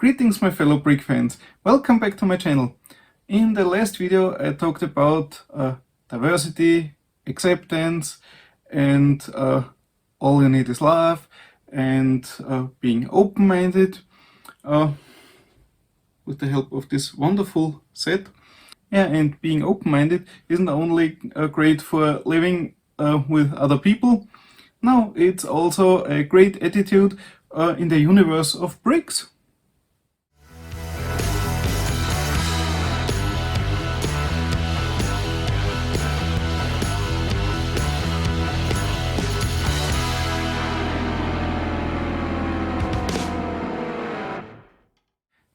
Greetings my fellow brick fans, welcome back to my channel. In the last video I talked about diversity, acceptance and all you need is love and being open-minded with the help of this wonderful set. Yeah, and being open-minded isn't only great for living with other people. No, it's also a great attitude in the universe of bricks.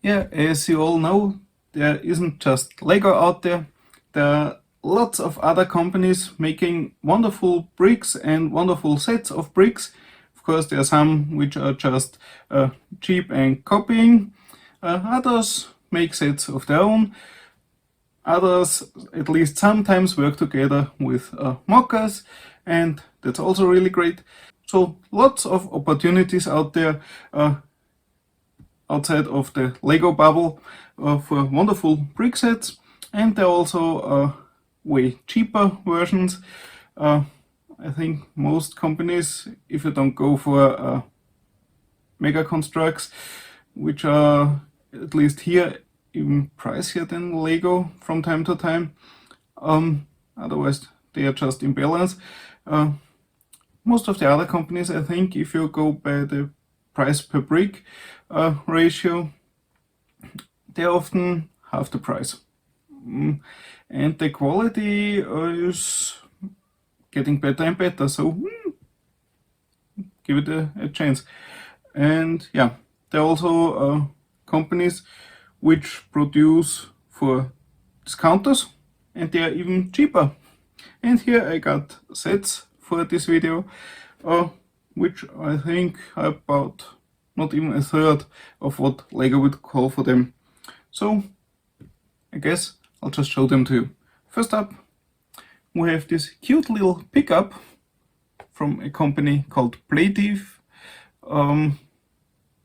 Yeah, as you all know, there isn't just Lego out there. There are lots of other companies making wonderful bricks and wonderful sets of bricks. Of course, there are some which are just cheap and copying. Others make sets of their own. Others, at least sometimes, work together with mockers, and that's also really great. So lots of opportunities out there outside of the Lego bubble for wonderful brick sets, and there are also way cheaper versions. I think most companies, if you don't go for mega constructs, which are at least here even pricier than Lego from time to time, otherwise they are just in balance. Most of the other companies, I think, if you go by the price per brick ratio, they're often half the price. And the quality is getting better and better, so give it a chance. And yeah, there are also companies which produce for discounters, and they are even cheaper. And here I got sets for this video, which I think are about not even a third of what Lego would call for them. So I guess I'll just show them to you. First up, we have this cute little pickup from a company called Playtive,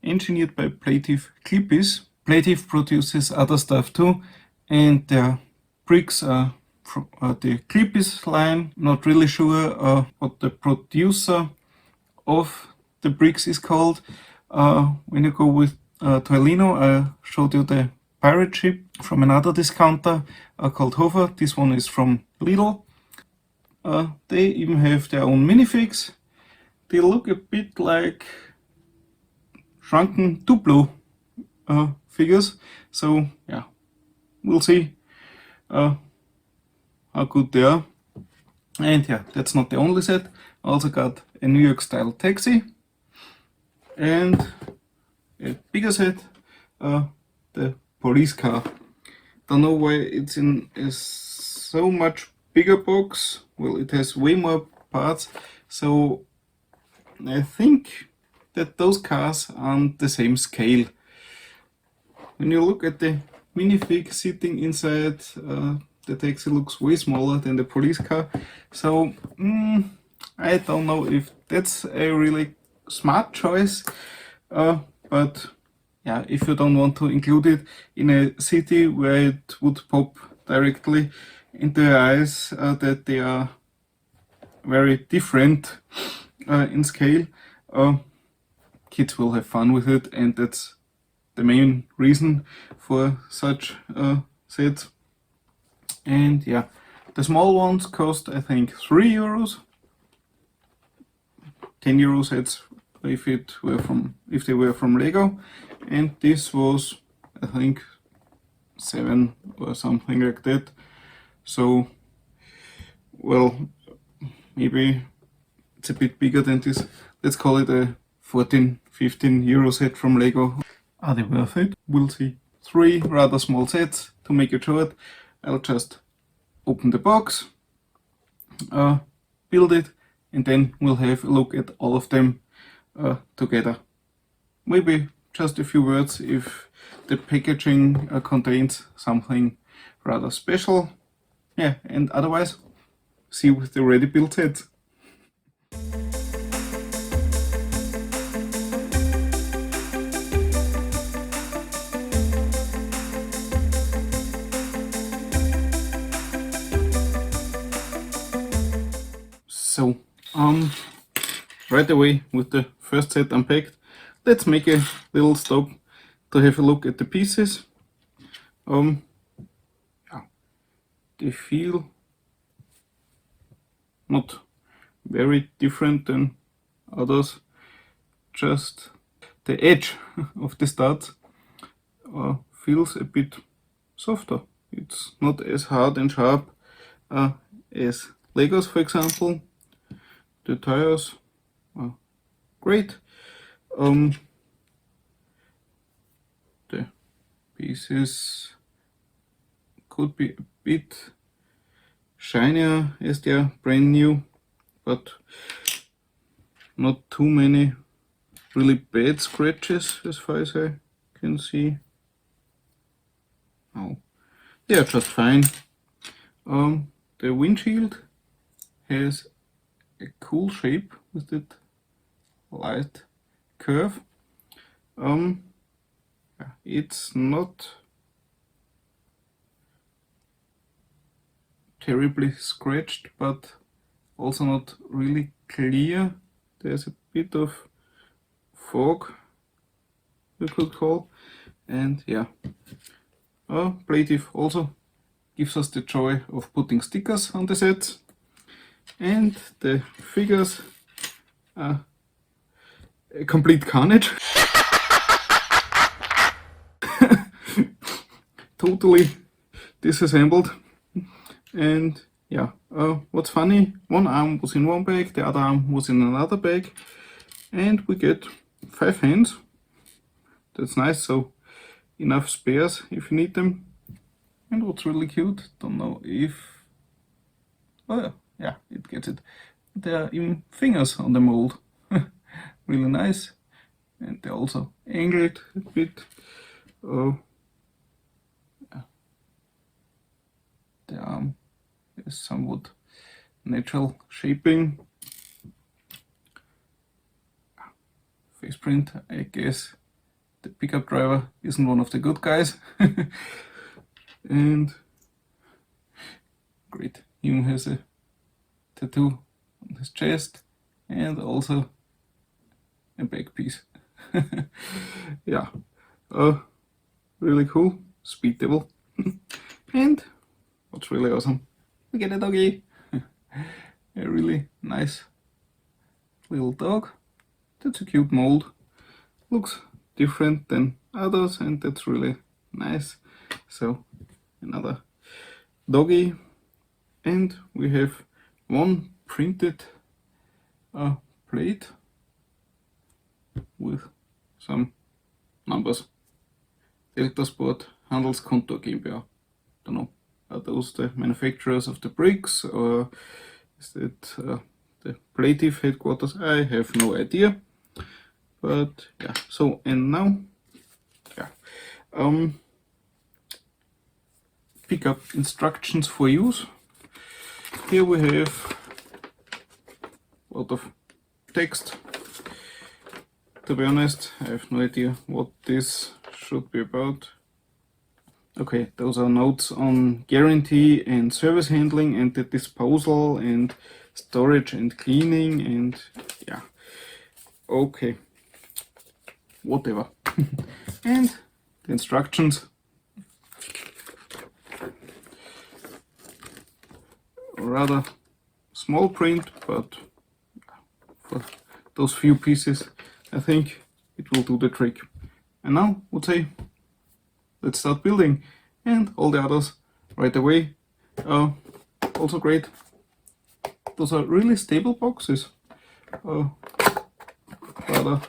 engineered by Playtive Clippies. Playtive produces other stuff too, and their bricks are from the Clippies line. Not really sure what the producer of the bricks is called. When you go with Toilino, I showed you the pirate ship from another discounter called Hofer. This one is from Lidl. They even have their own minifigs. They look a bit like shrunken Duplo figures. So yeah, we'll see how good they are. And yeah, that's not the only set. I also got a New York style taxi and a bigger set, the police car. Don't know why it's in a so much bigger box. Well, it has way more parts, so I think that those cars aren't the same scale. When you look at the minifig sitting inside, the taxi looks way smaller than the police car. So I don't know if that's a really smart choice, but yeah, if you don't want to include it in a city where it would pop directly into your eyes that they are very different in scale, kids will have fun with it, and that's the main reason for such sets. And yeah, the small ones cost I think €3. 10 euro sets if they were from Lego, and this was I think 7 or something like that. So well, maybe it's a bit bigger than this. Let's call it a 14-15 euro set from Lego. Are they worth it? We'll see. 3 rather small sets. To make it short, I'll just open the box, build it, and then we'll have a look at all of them together. Maybe just a few words if the packaging contains something rather special. Yeah, and otherwise, see you with the ready built sets. So, right away with the first set unpacked, let's make a little stop to have a look at the pieces. Yeah, they feel not very different than others, just the edge of the studs feels a bit softer. It's not as hard and sharp as Legos, for example. The tires are great. The pieces could be a bit shinier as they are brand new, but not too many really bad scratches as far as I can see. Oh, they are just fine. The windshield has a cool shape with that light curve. It's not terribly scratched, but also not really clear. There's a bit of fog, we could call, and yeah. Playtive also gives us the joy of putting stickers on the sets, and the figures are a complete carnage. Totally disassembled. And yeah, what's funny, one arm was in one bag, the other arm was in another bag, and we get 5 hands. That's nice, so enough spares if you need them. And what's really cute, don't know if, oh yeah, it gets it. There are even fingers on the mold. Really nice. And they're also angled a bit. The arm is somewhat natural shaping. Faceprint, I guess the pickup driver isn't one of the good guys. And great, he has a tattoo on his chest and also a back piece. Yeah, really cool, Speed Devil. And what's really awesome, we get a doggy. A really nice little dog. That's a cute mold. Looks different than others, and that's really nice. So another doggy, and we have one printed plate with some numbers. Deltasport Handelskontor GmbH. Don't know, are those the manufacturers of the bricks, or is that the Playtive headquarters? I have no idea. But yeah, so, and now, yeah, pick up instructions for use. Here we have a lot of text. To be honest, I have no idea what this should be about. Okay, those are notes on guarantee and service handling and the disposal and storage and cleaning, and yeah, okay, whatever. And the instructions, rather small print, but for those few pieces I think it will do the trick. And now I would say let's start building, and all the others right away. Also great. Those are really stable boxes. Rather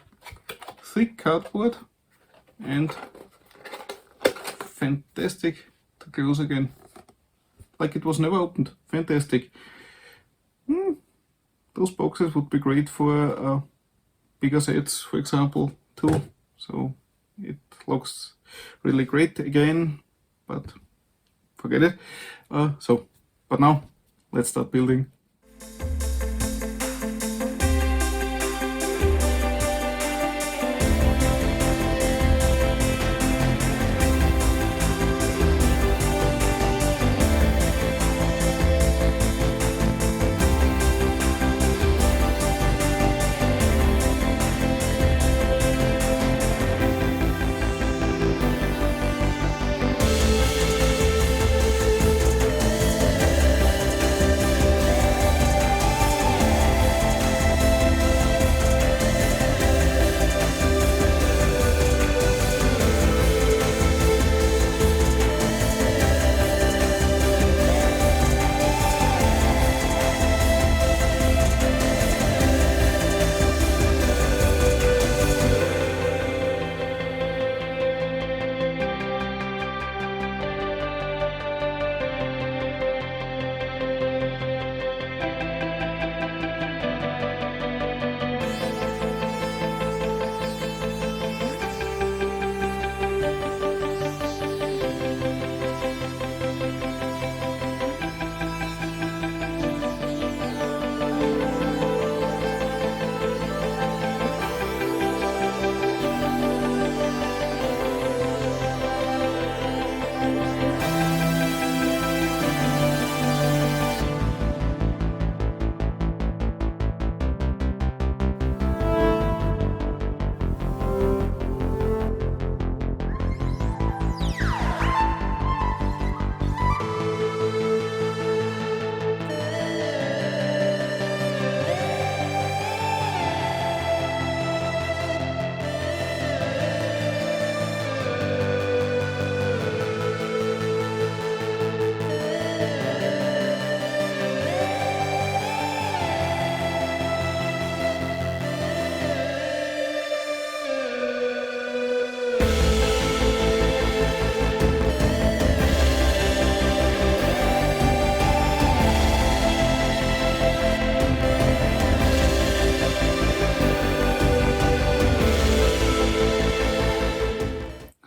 thick cardboard and fantastic to close again. Like it was never opened. Fantastic. Those boxes would be great for bigger sets, for example, too. So it looks really great again, but forget it. But now let's start building.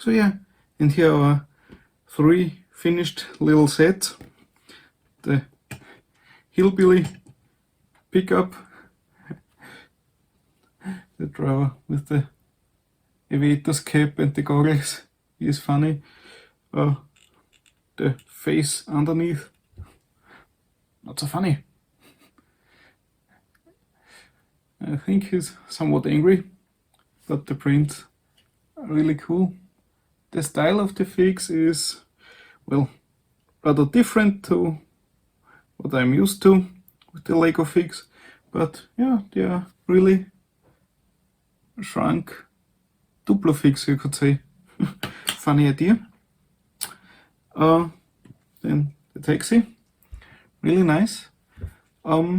So yeah, and here are 3 finished little sets. The hillbilly pickup, the driver with the aviator's cap and the goggles is funny. The face underneath, not so funny. I think he's somewhat angry, but the prints are really cool. The style of the figs is, well, rather different to what I'm used to with the Lego figs, but yeah, they are really shrunk Duplo figs, you could say. Funny idea. Then the taxi, really nice. All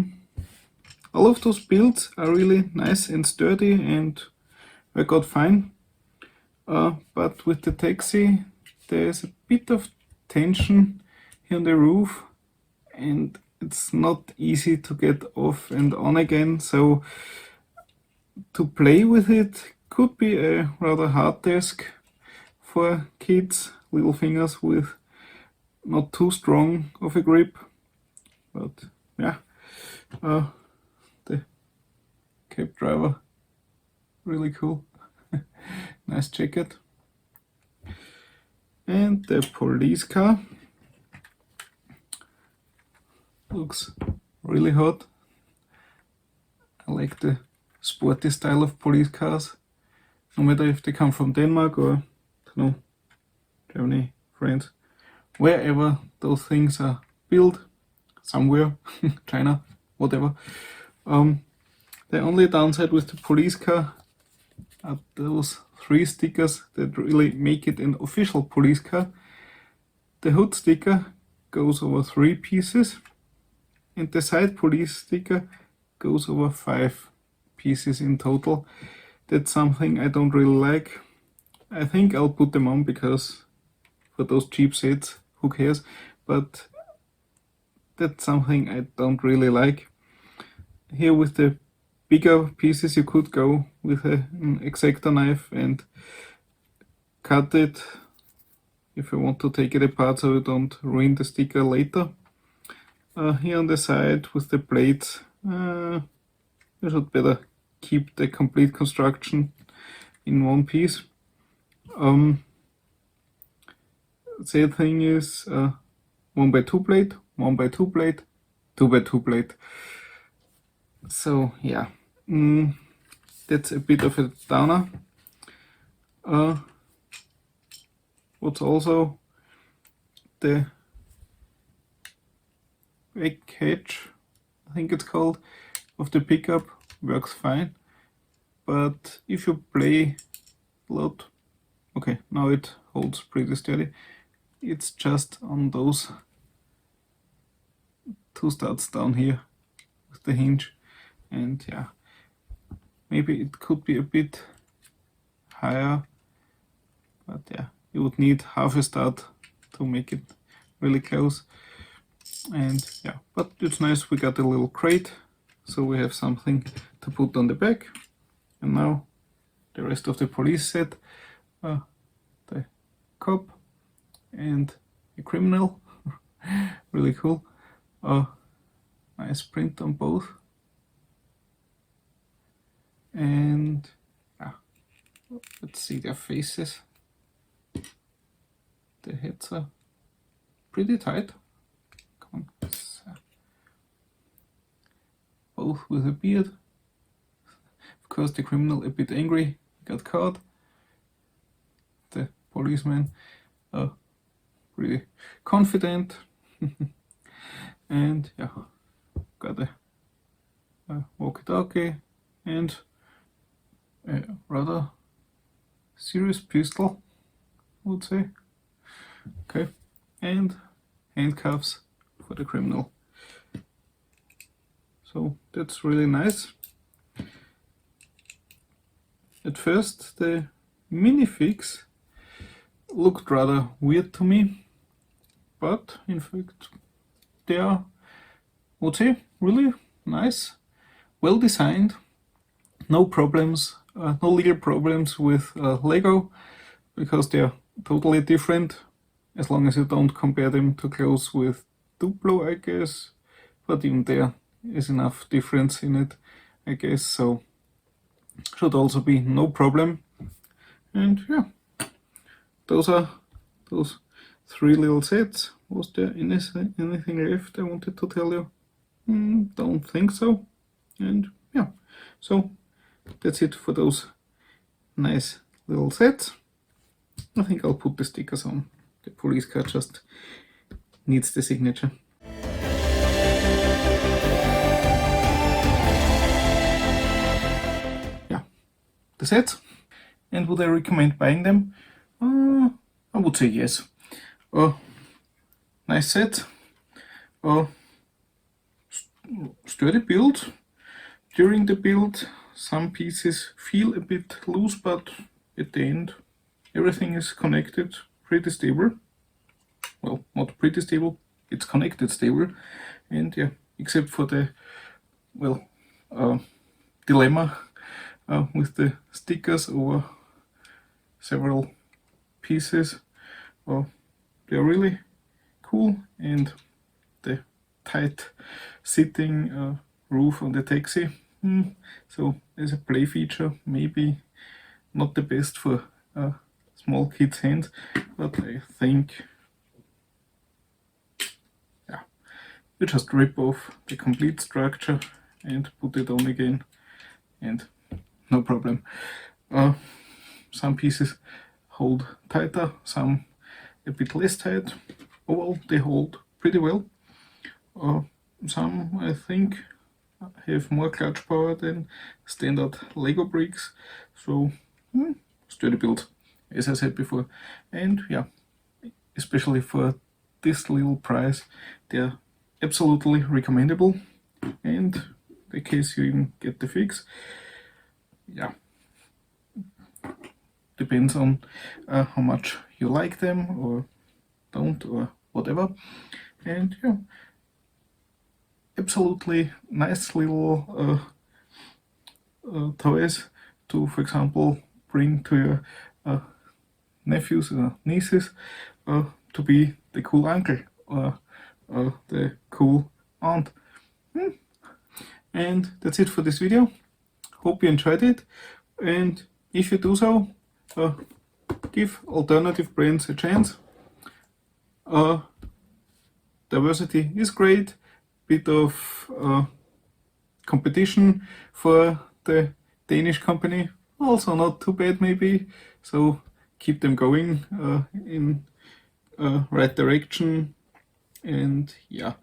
of those builds are really nice and sturdy and work out fine. But with the taxi, there's a bit of tension here on the roof, and it's not easy to get off and on again. So to play with it could be a rather hard task for kids, little fingers with not too strong of a grip. But yeah, the cab driver, really cool. Nice jacket. And the police car looks really hot. I like the sporty style of police cars, no matter if they come from Denmark or, I don't know, Germany, France, wherever those things are built, somewhere, China, whatever. The only downside with the police car are those 3 stickers that really make it an official police car. The hood sticker goes over 3 pieces, and the side police sticker goes over 5 pieces in total. That's something I don't really like. I think I'll put them on because for those cheap sets, who cares? But that's something I don't really like. Here with the bigger pieces, you could go with an X-Acto knife and cut it if you want to take it apart so you don't ruin the sticker later. Here on the side with the plates, you should better keep the complete construction in one piece. The thing is 1x2 plate, 1x2 plate, 2x2 plate. So yeah, that's a bit of a downer. What's also the back catch, I think it's called, of the pickup works fine, but if you play a lot, okay, now it holds pretty steady. It's just on those 2 studs down here with the hinge, and yeah, maybe it could be a bit higher, but yeah, you would need half a stud to make it really close. And yeah, but it's nice, we got a little crate, so we have something to put on the back. And now the rest of the police set, the cop and a criminal. Really cool. Nice print on both. And yeah, let's see their faces. The heads are pretty tight. Come on. Both with a beard. Of course, the criminal a bit angry, got caught. The policeman pretty confident. And yeah, got a walkie-talkie and a rather serious pistol, I would say. Okay, and handcuffs for the criminal. So that's really nice. At first, the Minifigues looked rather weird to me, but in fact they are, I would say, really nice, well designed, no problems, no legal problems with Lego. because they are totally different, as long as you don't compare them too close with Duplo, I guess. But even there is enough difference in it, I guess, so should also be no problem. And yeah, those are those 3 little sets. Was there anything left I wanted to tell you? Don't think so. And yeah, so that's it for those nice little sets. I think I'll put the stickers on. The police car just needs the signature. Yeah, the sets. And would I recommend buying them? I would say yes. Nice set. Sturdy build. During the build, some pieces feel a bit loose, but at the end, everything is connected pretty stable. Well, not pretty stable, it's connected stable. And yeah, except for the, well, dilemma with the stickers over several pieces. They're really cool, and the tight sitting roof on the taxi. So as a play feature, maybe not the best for small kids' hands, but I think, yeah, you just rip off the complete structure and put it on again, and no problem. Some pieces hold tighter, some a bit less tight. Overall, they hold pretty well. Some, I think, have more clutch power than standard Lego bricks, so sturdy build, as I said before. And yeah, especially for this little price, they're absolutely recommendable. And in case you even get the fix, yeah, depends on how much you like them or don't or whatever. And yeah, absolutely nice little toys to, for example, bring to your nephews or nieces to be the cool uncle or the cool aunt. And that's it for this video. Hope you enjoyed it, and if you do so, give alternative brands a chance. Diversity is great, bit of competition for the Danish company, also not too bad maybe, so keep them going in right direction. And yeah,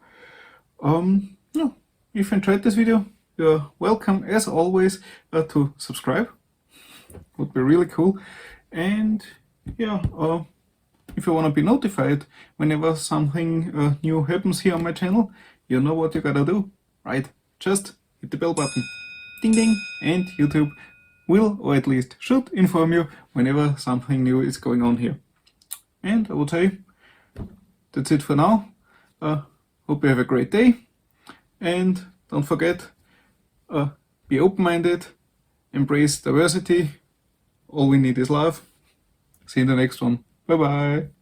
no, if you enjoyed this video, you're welcome as always to subscribe, would be really cool. And yeah, if you want to be notified whenever something new happens here on my channel, you know what you gotta do, right? Just hit the bell button, ding ding, and YouTube will, or at least should, inform you whenever something new is going on here. And I would say that's it for now. Hope you have a great day, and don't forget, be open-minded, embrace diversity. All we need is love. See you in the next one. Bye bye.